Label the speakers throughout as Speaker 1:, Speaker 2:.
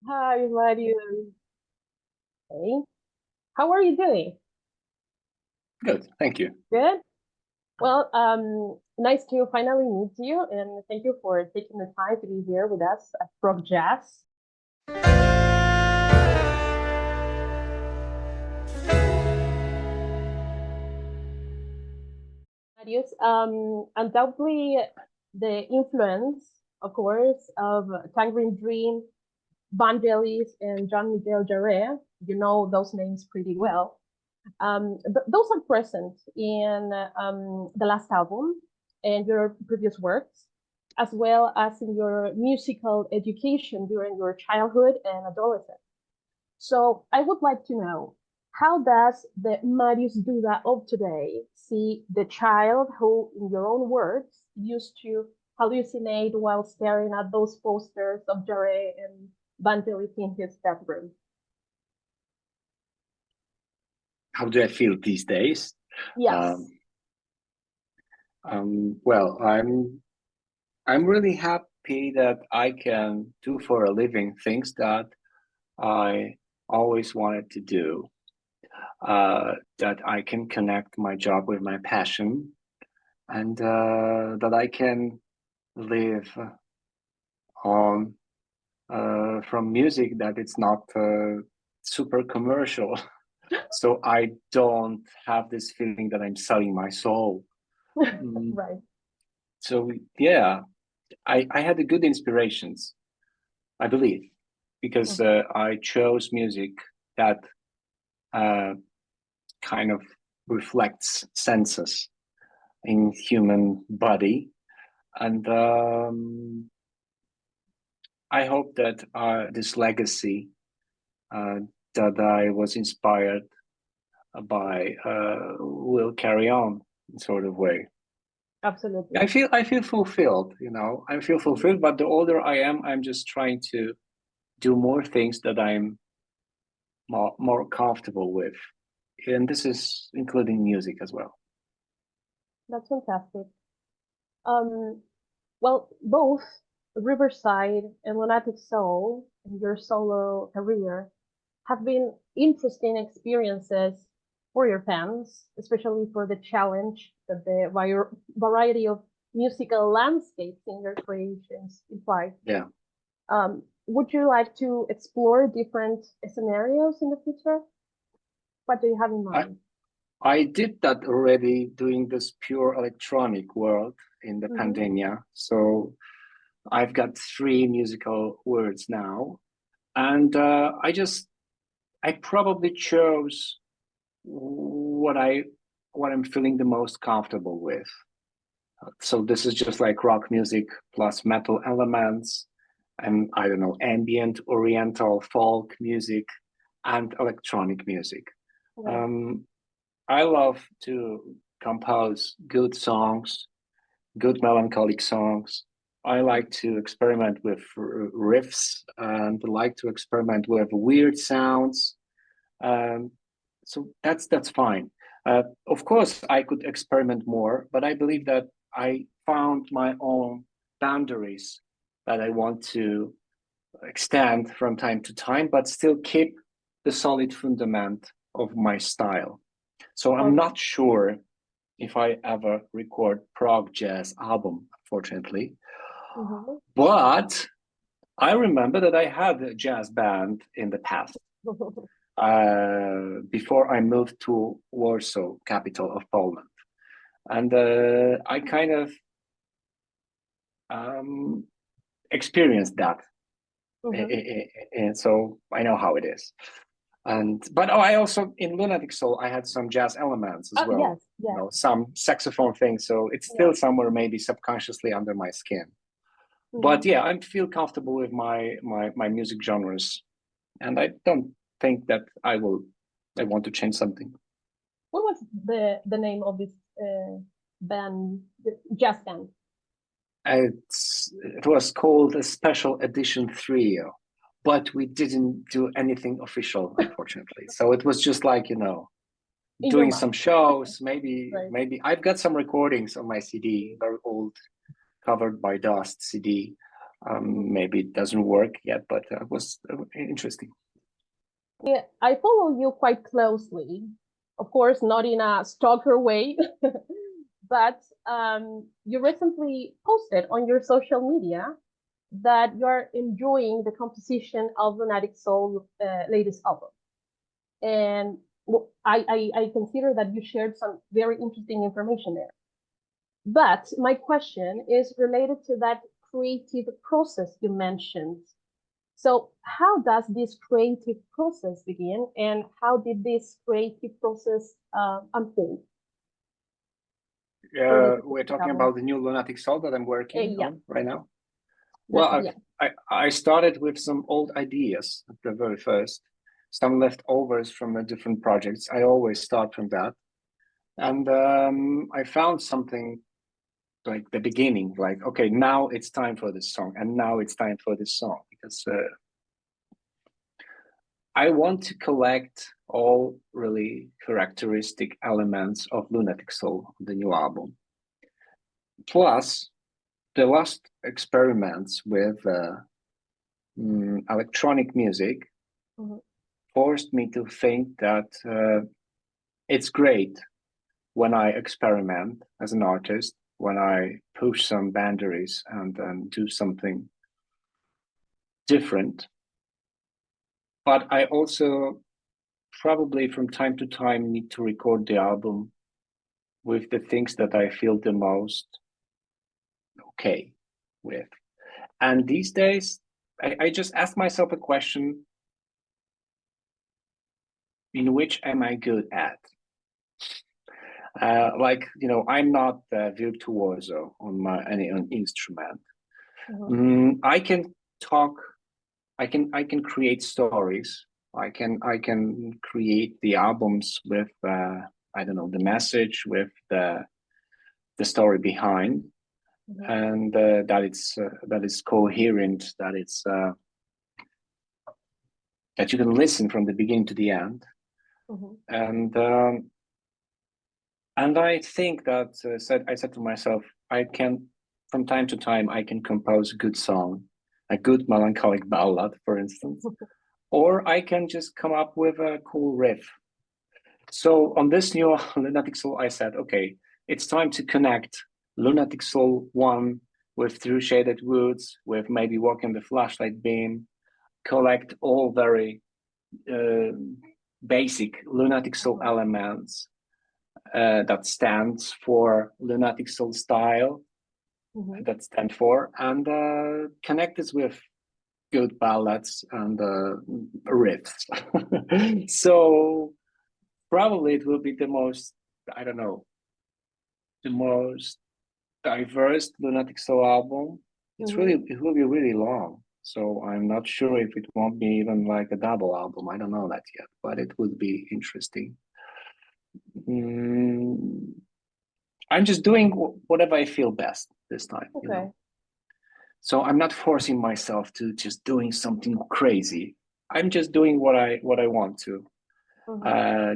Speaker 1: Hi, Mariusz. Hey, how are you doing?
Speaker 2: Good, thank you.
Speaker 1: Good. Well, nice to finally meet you, and thank you for taking the time to be here with us at Prog Jazz. Mariusz, undoubtedly, the influence, of course, of Tangerine Dream, Vangelis, and Jean-Michel Jarre, you know those names pretty well. Those are present in the last album and your previous works, as well as in your musical education during your childhood and adolescence. So I would like to know, how does the Mariusz Duda of today see the child who, in your own words, used to hallucinate while staring at those posters of Jarre and Vangelis in his bedroom?
Speaker 2: How do I feel these days? Um,
Speaker 1: Yes.
Speaker 2: well, I'm really happy that I can do for a living things that I always wanted to do. That I can connect my job with my passion, and that I can live on from music that it's not super commercial. So I don't have this feeling that I'm selling my soul. Mm,
Speaker 1: Right.
Speaker 2: So yeah, I had the good inspirations, I believe, because
Speaker 1: Mhm.
Speaker 2: I chose music that uh, kind of reflects senses in human body, and I hope that this legacy uh, that I was inspired by will carry on in sort of way.
Speaker 1: Absolutely.
Speaker 2: I feel fulfilled, you know. I feel
Speaker 1: Mhm.
Speaker 2: fulfilled, but the older I am, I'm just trying to do more things that I'm more comfortable with. And this is including music as well.
Speaker 1: That's fantastic. Um, well, both Riverside and Lunatic Soul and your solo career have been interesting experiences for your fans, especially for the challenge that the variety of musical landscapes in your creations imply.
Speaker 2: Yeah.
Speaker 1: Would you like to explore different scenarios in the future? What do you have in
Speaker 2: I
Speaker 1: mind?
Speaker 2: I did that already doing this pure electronic world in the
Speaker 1: Mm-hmm.
Speaker 2: pandemia. So I've got three musical words now. And I probably chose what what I'm feeling the most comfortable with. So this is just like rock music plus metal elements and I don't know, ambient, oriental, folk music, and electronic music.
Speaker 1: Right.
Speaker 2: Um, I love to compose good songs, good melancholic songs. I like to experiment with riffs and like to experiment with weird sounds. Um, so that's fine. Of course, I could experiment more, but I believe that I found my own boundaries that I want to extend from time to time, but still keep the solid fundament of my style. So I'm
Speaker 1: Okay.
Speaker 2: not sure if I ever record prog jazz album, unfortunately.
Speaker 1: Mm-hmm.
Speaker 2: But I remember that I had a jazz band in the past before I moved to Warsaw, capital of Poland. And I kind of um, experienced that.
Speaker 1: Mm-hmm.
Speaker 2: And so I know how it is. And but oh, I also in Lunatic Soul I had some jazz elements as well,
Speaker 1: Yes,
Speaker 2: you
Speaker 1: yes,
Speaker 2: know, some saxophone things. So it's
Speaker 1: yeah.
Speaker 2: still somewhere maybe subconsciously under my skin. But
Speaker 1: Mm-hmm.
Speaker 2: yeah, I feel comfortable with my music genres, and I don't think that I want to change something.
Speaker 1: What was the name of this band, the jazz band?
Speaker 2: It was called a special edition trio, but we didn't do anything official, unfortunately. So it was just like, you know,
Speaker 1: In your
Speaker 2: doing some
Speaker 1: mind,
Speaker 2: shows.
Speaker 1: right?
Speaker 2: Maybe I've got some recordings on my CD, very old, covered by dust CD. Maybe it doesn't work yet, but it was interesting.
Speaker 1: Yeah, I follow you quite closely. Of course, not in a stalker way, but you recently posted on your social media that you're enjoying the composition of Lunatic Soul latest album. And I consider that you shared some very interesting information there. But my question is related to that creative process you mentioned. So how does this creative process begin, and how did this creative process unfold?
Speaker 2: We're talking about the new Lunatic Soul that I'm working on right now. Well, I started with some old ideas at the very first, some leftovers from the different projects. I always start from that. And I found something like the beginning, like, okay, now it's time for this song, and now it's time for this song, because I want to collect all really characteristic elements of Lunatic Soul, the new album. Plus, the last experiments with electronic music forced me to think that it's great when I experiment as an artist, when I push some boundaries and do something different. But I also probably from time to time need to record the album with the things that I feel the most okay with. And these days, I just ask myself a question: in which am I good at? Like, you know, I'm not a virtuoso on any instrument. I can talk. I can create stories. I can create the albums with I don't know, the message, with the story behind, and that is coherent, that it's that you can listen from the beginning to the end. And I think that I said to myself, I can, from time to time, I can compose a good song, a good melancholic ballad, for instance, or I can just come up with a cool riff. So on this new Lunatic Soul, I said, okay, it's time to connect Lunatic Soul 1 with Through Shaded Woods, with maybe Walking the Flashlight Beam, collect all very basic Lunatic Soul elements that stands for Lunatic Soul style, that stand for, and connect this with good ballads and riffs. So probably it will be the most, I don't know, the most diverse Lunatic Soul album. It will be really long. So I'm not sure if it won't be even like a double album. I don't know that yet, but it would be interesting. I'm just doing whatever I feel best this time. You know? So I'm not forcing myself to just doing something crazy. I'm just doing what I want to,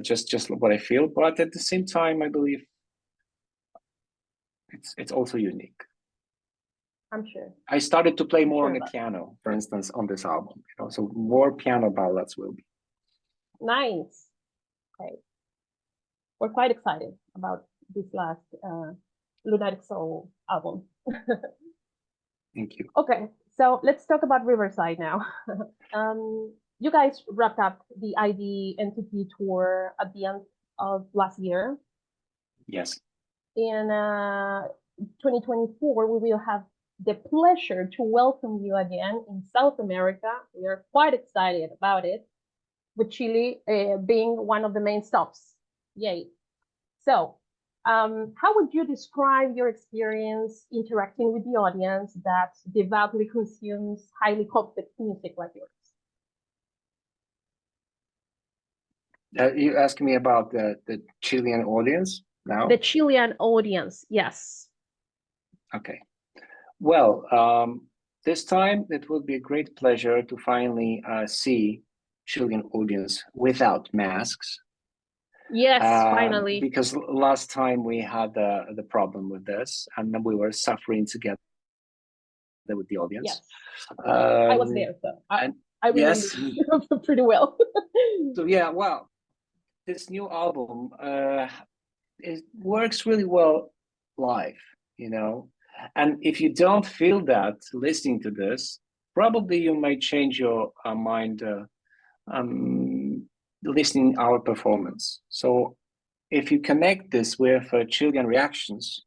Speaker 2: just what I feel. But at the same time, I believe it's also unique.
Speaker 1: I'm sure.
Speaker 2: I started to play more on the piano, for instance, on this album. You know, so more piano ballads will be.
Speaker 1: Nice. Okay. We're quite excited about this last Lunatic Soul album.
Speaker 2: Thank you.
Speaker 1: Okay, so let's talk about Riverside now. You guys wrapped up the ID NTP tour at the end of last year.
Speaker 2: Yes.
Speaker 1: In 2024, we will have the pleasure to welcome you again in South America. We are quite excited about it, with Chile being one of the main stops. Yay. So, how would you describe your experience interacting with the audience that devoutly consumes highly complex music like yours?
Speaker 2: You asking me about the Chilean audience now?
Speaker 1: The Chilean audience, yes.
Speaker 2: Okay. Well, this time it will be a great pleasure to finally see Chilean audience without masks.
Speaker 1: Yes, finally.
Speaker 2: Because last time we had the problem with this, and we were suffering together with the audience.
Speaker 1: Yes, I was there, so I remember pretty well.
Speaker 2: So yeah, well, this new album, it works really well live, you know. And if you don't feel that listening to this, probably you may change your mind listening our performance. So if you connect this with children reactions,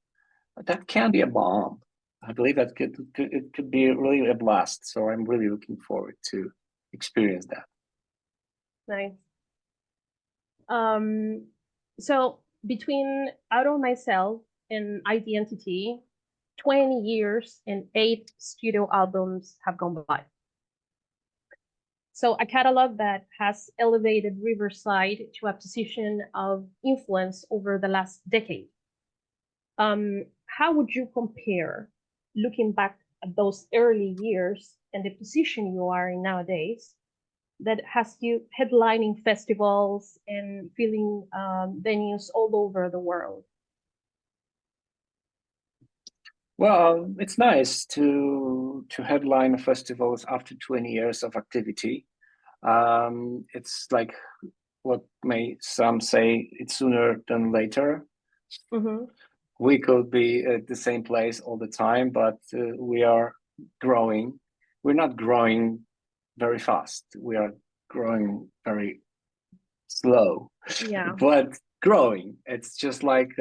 Speaker 2: that can be a bomb. I believe that it could be really a blast. So I'm really looking forward to experience that.
Speaker 1: Nice. So between Out of Myself and Identity, 20 years and 8 studio albums have gone by. So a catalog that has elevated Riverside to a position of influence over the last decade. How would you compare, looking back at those early years and the position you are in nowadays, that has you headlining festivals and filling venues all over the world?
Speaker 2: Well, it's nice to headline festivals after 20 years of activity. It's like what may some say it's sooner than later.
Speaker 1: Mm-hmm.
Speaker 2: We could be at the same place all the time, but we are growing. We're not growing very fast. We are growing very slow,
Speaker 1: Yeah.
Speaker 2: but growing. It's just like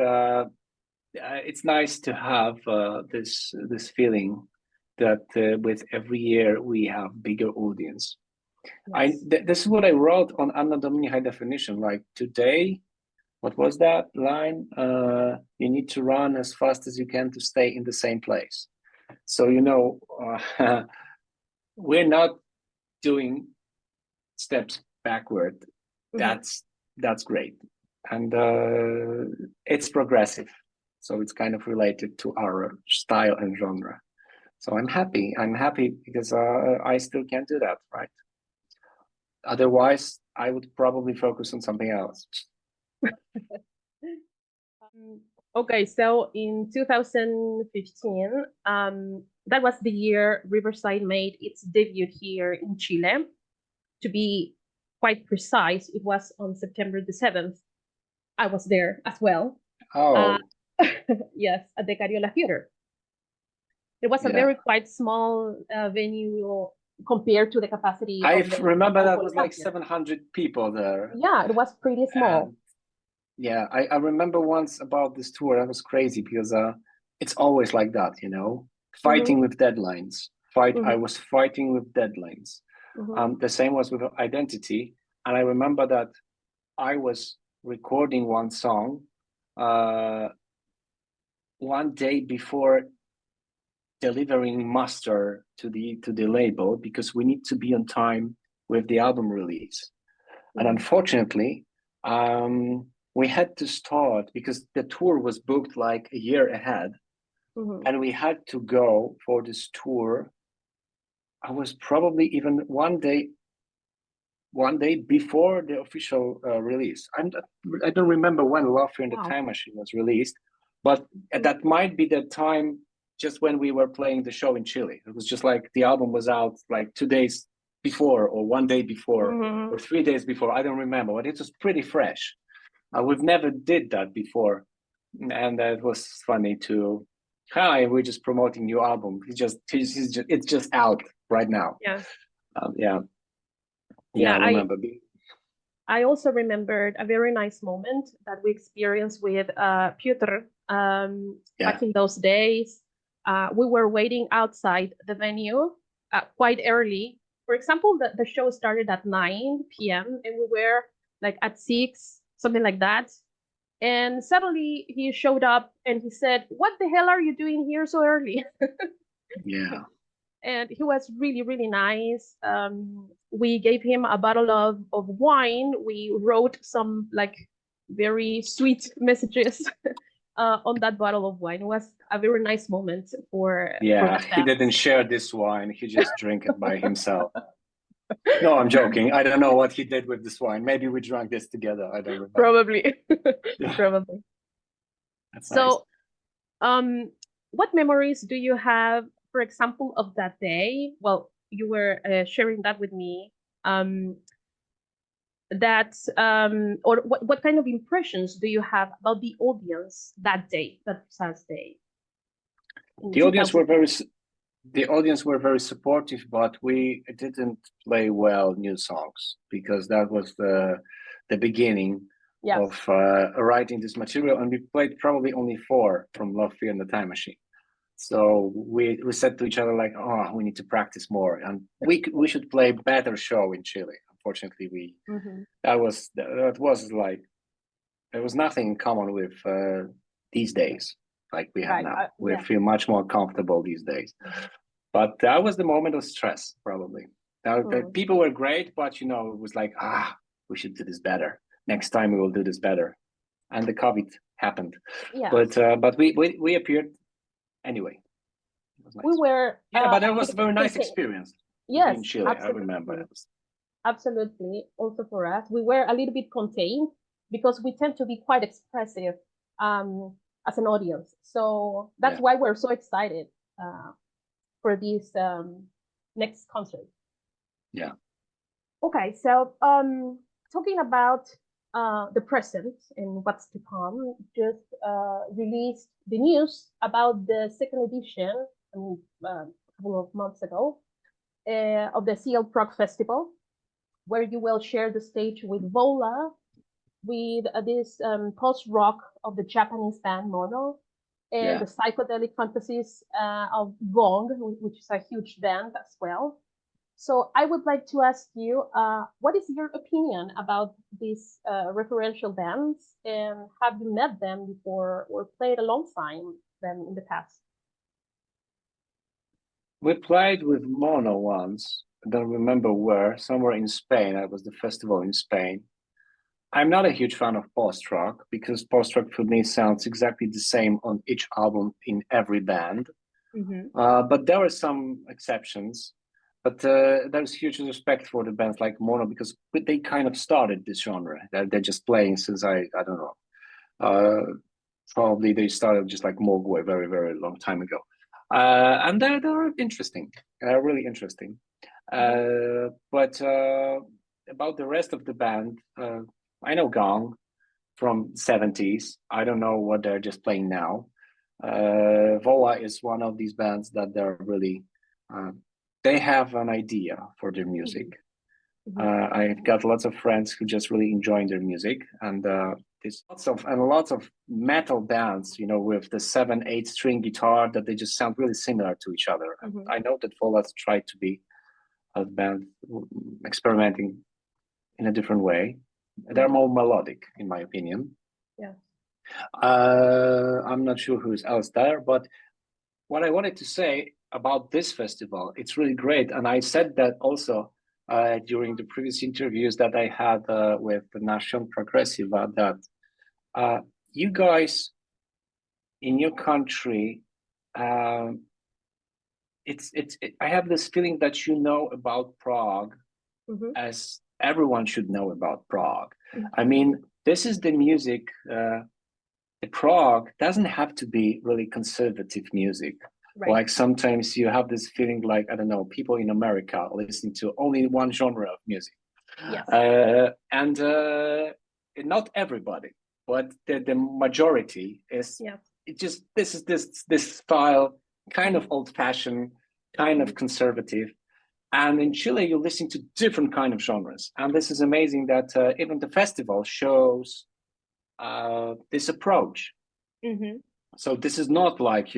Speaker 2: it's nice to have this feeling that with every year we have bigger audience.
Speaker 1: Yes.
Speaker 2: This is what I wrote on Anno Domini High Definition. Like today, what was that line? You need to run as fast as you can to stay in the same place. So you know, we're not doing steps backward.
Speaker 1: Mm-hmm.
Speaker 2: That's great, and it's progressive. So it's kind of related to our style and genre. So I'm happy. I'm happy because I still can do that, right? Otherwise, I would probably focus on something else.
Speaker 1: Okay, so in 2015, that was the year Riverside made its debut here in Chile. To be quite precise, it was on September the 7th. I was there as well.
Speaker 2: Oh.
Speaker 1: Yes, at the Cariola Theater. It was a very quite small venue compared to the capacity.
Speaker 2: I remember that was like 700 people there.
Speaker 1: Yeah, it was pretty small.
Speaker 2: And yeah, I remember once about this tour. That was crazy because it's always like that, you know, fighting with deadlines. I was fighting with deadlines. The same was with Identity. And I remember that I was recording one song one day before delivering master to the label, because we need to be on time with the album release. And unfortunately, we had to start because the tour was booked like a year ahead, and we had to go for this tour. I was probably even one day before the official release. I don't remember when Love in the Time Machine was released, but that might be the time just when we were playing the show in Chile. It was just like the album was out like 2 days before, or 1 day before, or 3 days before. I don't remember, but it was pretty fresh. We've never did that before, and it was funny to. Hi, we're just promoting new album. It's just out right now.
Speaker 1: Yeah.
Speaker 2: Yeah, I remember.
Speaker 1: I also remembered a very nice moment that we experienced with Piotr back in those days. We were waiting outside the venue quite early. For example, the show started at 9 p.m. and we were like at 6, something like that. And suddenly he showed up and he said, "What the hell are you doing here so early?"
Speaker 2: Yeah.
Speaker 1: And he was really, really nice. We gave him a bottle of wine. We wrote some like very sweet messages on that bottle of wine. It was a very nice moment for
Speaker 2: he didn't share this wine. He just drank it by himself. No, I'm joking. I don't know what he did with this wine. Maybe we drank this together. I don't remember.
Speaker 1: Probably. Probably.
Speaker 2: That's
Speaker 1: so
Speaker 2: nice.
Speaker 1: What memories do you have for example, of that day? Well, you were sharing that with me. That or what kind of impressions do you have about the audience that day, that precise day?
Speaker 2: The audience were very supportive, but we didn't play well new songs because that was the beginning of writing this material, and we played probably only 4 from Love, Fear, and the Time Machine. So we said to each other like, oh, we need to practice more, and we should play better show in Chile. Unfortunately, that was like there was nothing in common with these days like we have now. We feel much more comfortable these days. But that was the moment of stress, probably. The people were great, but it was like, we should do this better. Next time we will do this better. And the COVID happened. Yes. But we appeared anyway. Nice.
Speaker 1: We were
Speaker 2: but that was a very nice experience.
Speaker 1: Yes,
Speaker 2: in Chile, absolutely. I remember.
Speaker 1: Absolutely. Also for us, we were a little bit contained because we tend to be quite expressive as an audience. So that's why we're so excited for this next concert.
Speaker 2: Yeah.
Speaker 1: Okay, so talking about the present and what's to come, just released the news about the second edition a couple of months ago of the CL Prog Festival, where you will share the stage with Vola, with this post-rock of the Japanese band Mono, and the psychedelic fantasies of Gong, which is a huge band as well. So I would like to ask you, what is your opinion about these referential bands, and have you met them before or played alongside them in the past?
Speaker 2: We played with Mono once. I don't remember where, somewhere in Spain. That was the festival in Spain. I'm not a huge fan of post-rock because post-rock for me sounds exactly the same on each album in every band. But there were some exceptions. But there's huge respect for the bands like Mono because they kind of started this genre. They're just playing since I don't know. Probably they started just like Mogwai very, very long time ago. And they're interesting, really interesting. But about the rest of the band, I know Gong from 70s. I don't know what they're just playing now. Vola is one of these bands that they're really, they have an idea for their music. I've got lots of friends who just really enjoy their music, and there's lots of metal bands, with the 7/8 string guitar that they just sound really similar to each other. I know that Vola's tried to be a band experimenting in a different way. They're more melodic, in my opinion.
Speaker 1: Yeah.
Speaker 2: I'm not sure who's else there, but what I wanted to say about this festival, it's really great. And I said that also during the previous interviews that I had with the National Progressiva, that you guys in your country, I have this feeling that about Prog as everyone should know about Prog. I mean, this is the music. The Prog doesn't have to be really conservative music. Right. Like sometimes you have this feeling like, I don't know, people in America listening to only one genre of music.
Speaker 1: Yes.
Speaker 2: And not everybody, but the majority is this style, kind of old-fashioned, kind of conservative. And in Chile, you listen to different kind of genres. And this is amazing that even the festival shows this approach. So this is not like,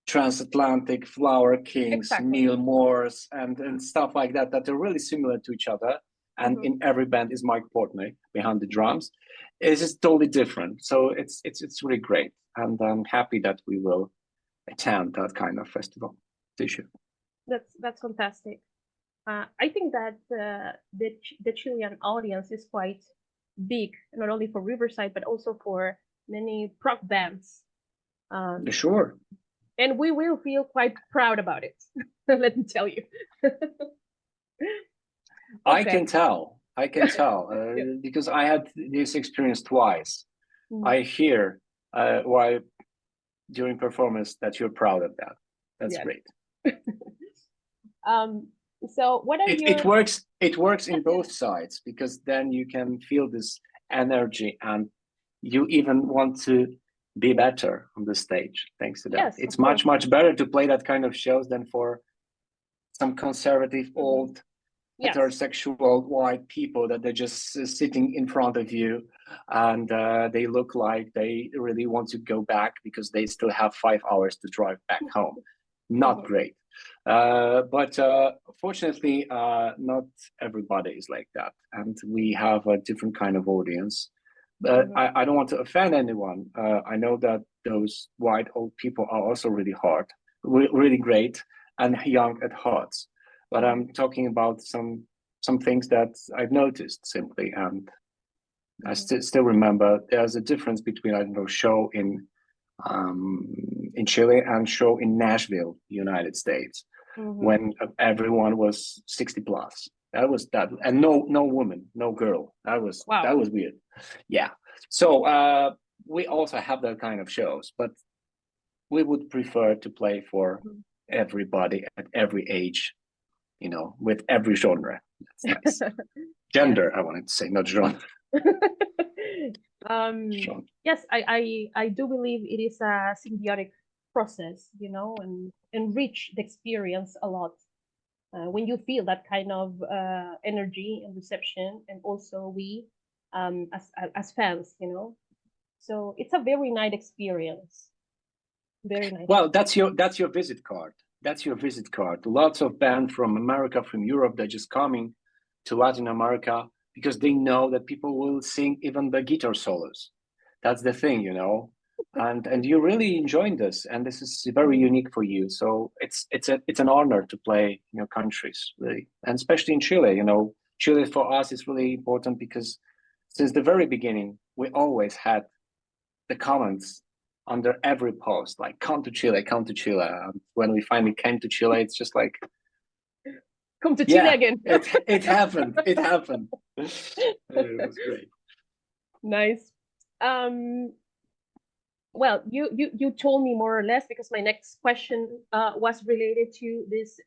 Speaker 2: Transatlantic, Flower Kings, Neil Moores, and stuff like that are really similar to each other. And in every band is Mike Portnoy behind the drums. It's just totally different. So it's really great. And I'm happy that we will attend that kind of festival this year.
Speaker 1: That's fantastic. I think that the Chilean audience is quite big, not only for Riverside, but also for many Prog bands.
Speaker 2: Sure.
Speaker 1: And we will feel quite proud about it. Let me tell you.
Speaker 2: I can tell because I had this experience twice. I hear while during performance that you're proud of that. That's
Speaker 1: Yes.
Speaker 2: great.
Speaker 1: So what are your...
Speaker 2: It works in both sides, because then you can feel this energy and you even want to be better on the stage thanks to that.
Speaker 1: Yes,
Speaker 2: It's
Speaker 1: of course.
Speaker 2: much better to play that kind of shows than for some conservative old
Speaker 1: Yes.
Speaker 2: heterosexual white people that they're just sitting in front of you, and they look like they really want to go back because they still have 5 hours to drive back home. Not great. But fortunately, not everybody is like that, and we have a different kind of audience. I don't want to offend anyone. I know that those white old people are also really hard, really great, and young at heart. But I'm talking about some things that I've noticed simply, and I still remember there's a difference between, I don't know, show in Chile and show in Nashville, United States, when everyone was 60 plus. That was that, and no woman, no girl. That was weird. Yeah. So we also have that kind of shows, but we would prefer to play for everybody at every age, you know, with every genre. That's nice. Gender, I wanted to say, not genre.
Speaker 1: Yes, I do believe it is a symbiotic process, you know, and enrich the experience a lot when you feel that kind of energy and reception, and also we as fans, you know. So it's a very nice experience. Very nice.
Speaker 2: Well, that's your visit card. That's your visit card. Lots of bands from America, from Europe, they're just coming to Latin America because they know that people will sing even the guitar solos. That's the thing, you know. And you're really enjoying this, and this is very unique for you. So it's an honor to play in your countries, really, and especially in Chile. You know, Chile for us is really important because since the very beginning we always had the comments under every post, like "Come to Chile, come to Chile." When we finally came to Chile, it's just like,
Speaker 1: come to Chile again.
Speaker 2: it happened. It happened. It was great.
Speaker 1: Nice. Well, you told me more or less, because my next question was related to this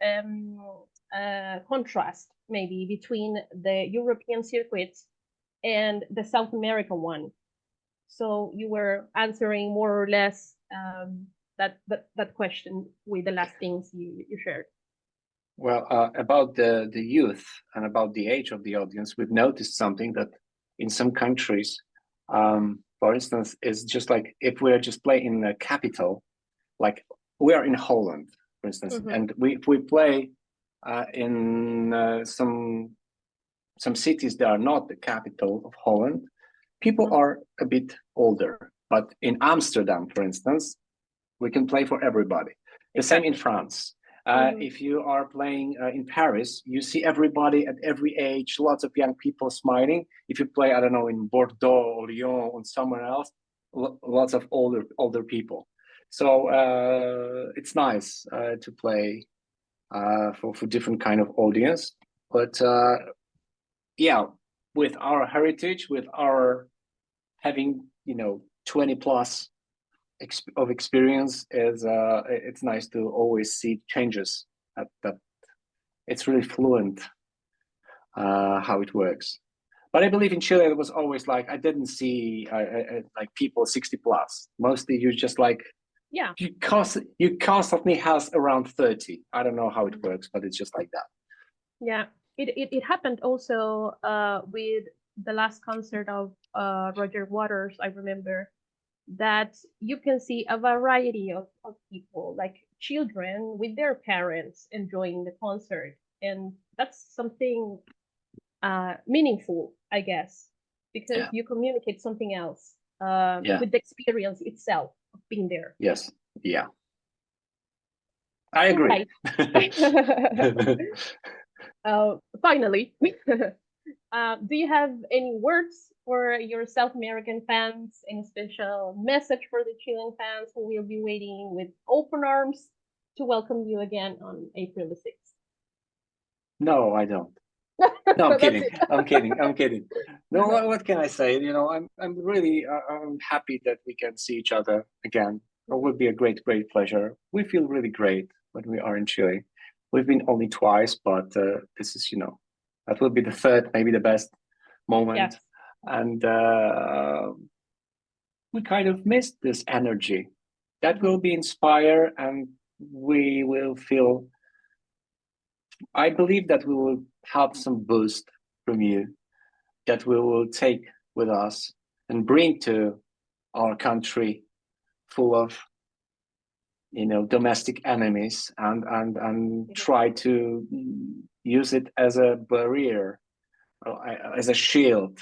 Speaker 1: contrast maybe between the European circuit and the South American one. So you were answering more or less that question with the last things you shared.
Speaker 2: Well, about the youth and about the age of the audience, we've noticed something that in some countries, for instance, is just like if we're just playing in the capital, like we are in Holland, for instance, and if we play in some cities that are not the capital of Holland, people are a bit older. But in Amsterdam, for instance, we can play for everybody. The same in France. If you are playing in Paris, you see everybody at every age, lots of young people smiling. If you play, I don't know, in Bordeaux or Lyon or somewhere else, lots of older people. So it's nice to play for different kind of audience. But yeah, with our heritage, with our having, 20 plus of experience, is it's nice to always see changes. That it's really fluent how it works. But I believe in Chile it was always like I didn't see like people 60 plus. Mostly you just like you constantly has around 30. I don't know how it works, but it's just like that.
Speaker 1: Yeah, it happened also with the last concert of Roger Waters. I remember that you can see a variety of people, like children with their parents enjoying the concert, and that's something meaningful, I guess, because you communicate something else with the experience itself of being there.
Speaker 2: Yes, yeah, I agree.
Speaker 1: Finally, do you have any words for your South American fans? Any special message for the Chilean fans who will be waiting with open arms to welcome you again on April the 6th?
Speaker 2: No, I don't. No, I'm kidding. I'm kidding. No, what can I say? I'm really I'm happy that we can see each other again. It would be a great pleasure. We feel really great. when we are in Chile. We've been only twice, but this is, that will be the third, maybe the best moment.
Speaker 1: Yes.
Speaker 2: And we kind of missed this energy that will be inspired, and we will feel, I believe that we will have some boost from you that we will take with us and bring to our country full of domestic enemies, and try to use it as a barrier, as a shield,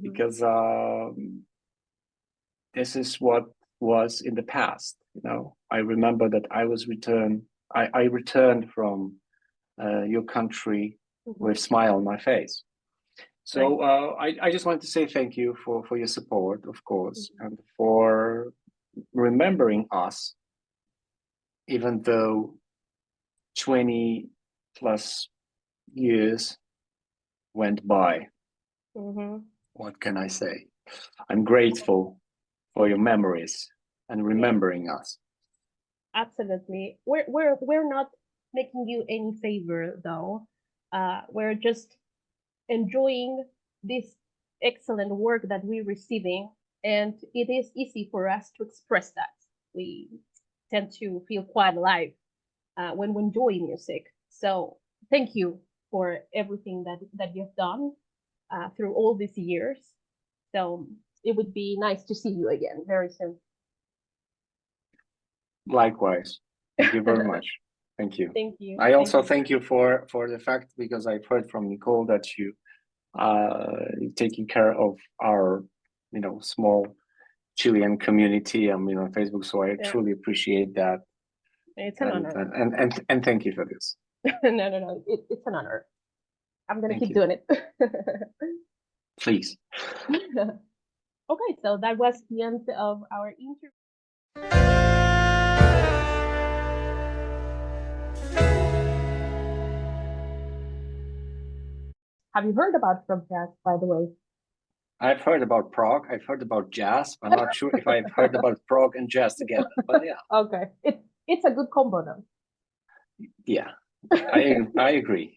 Speaker 2: because this is what was in the past. I remember that I returned from your country with a smile on my face. So I just wanted to say thank you for your support, of course, and for remembering us, even though 20 plus years went by. What can I say? I'm grateful for your memories and remembering us.
Speaker 1: Absolutely. We're not making you any favor, though. We're just enjoying this excellent work that we're receiving, and it is easy for us to express that. We tend to feel quite alive when we enjoy music. So thank you for everything that you've done through all these years. So it would be nice to see you again very soon.
Speaker 2: Likewise. Thank you very much. Thank you.
Speaker 1: Thank you.
Speaker 2: I also thank you for the fact, because I've heard from Nicole that you taking care of our small Chilean community on Facebook. So I truly appreciate that.
Speaker 1: It's an honor.
Speaker 2: And thank you for this.
Speaker 1: No. It's an honor. I'm gonna keep doing it.
Speaker 2: Please.
Speaker 1: Okay, so that was the end of our interview. Have you heard about Prog jazz, by the way?
Speaker 2: I've heard about Prog. I've heard about jazz. I'm not sure if I've heard about Prog and jazz together, but yeah.
Speaker 1: Okay, it's a good combo, though.
Speaker 2: Yeah, I agree.